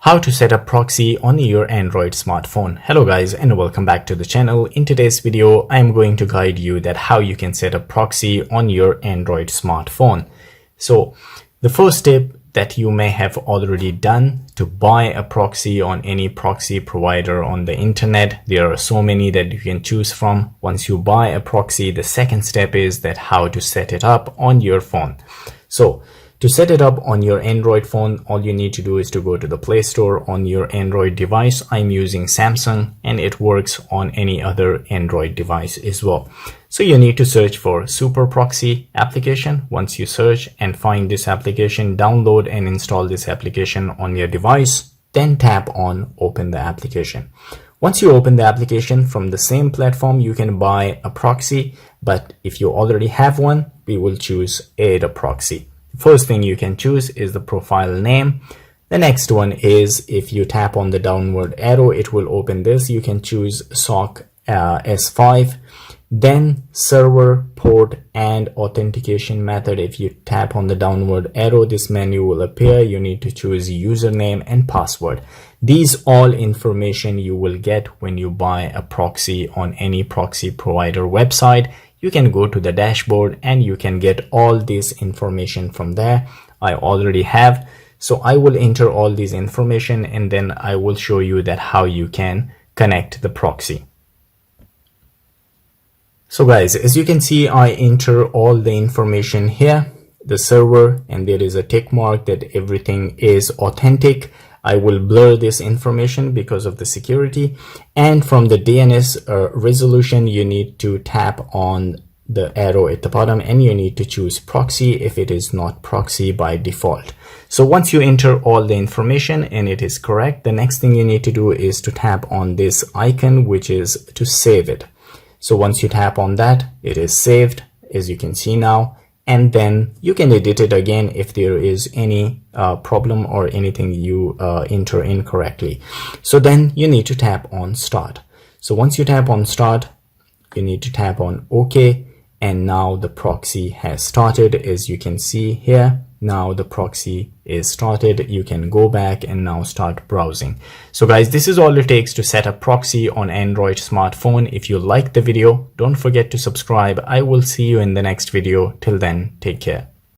How to set up proxy on your Android smartphone. Hello guys and welcome back to the channel. In today's video, I am going to guide you that how you can set up proxy on your Android smartphone. So the first step that you may have already done to buy a proxy on any proxy provider on the internet. There are so many that you can choose from. Once you buy a proxy, the second step is that how to set it up on your phone. So to set it up on your Android phone, all you need to do is to go to the Play Store on your Android device. I'm using Samsung and it works on any other Android device as well. So you need to search for Super Proxy application. Once you search and find this application, download and install this application on your device. Then tap on Open the application. Once you open the application from the same platform, you can buy a proxy. But if you already have one, we will choose Add a Proxy. First thing you can choose is the profile name. The next one is if you tap on the downward arrow, it will open this. You can choose SOC S5, then server, port, and authentication method. If you tap on the downward arrow, this menu will appear. You need to choose username and password. These all information you will get when you buy a proxy on any proxy provider website. You can go to the dashboard and you can get all this information from there. I already have, so I will enter all this information and then I will show you that how you can connect the proxy. So guys, as you can see, I enter all the information here, the server, and there is a tick mark that everything is authentic. I will blur this information because of the security. And from the DNS resolution, you need to tap on the arrow at the bottom and you need to choose proxy if it is not proxy by default. So once you enter all the information and it is correct, the next thing you need to do is to tap on this icon, which is to save it. So once you tap on that, it is saved, as you can see now. And then you can edit it again if there is any problem or anything you enter incorrectly. So then you need to tap on start. So once you tap on start, you need to tap on OK, and now the proxy has started. As you can see here, now the proxy is started. You can go back and now start browsing. So guys, this is all it takes to set up proxy on Android smartphone. If you like the video, don't forget to subscribe. I will see you in the next video. Till then, take care.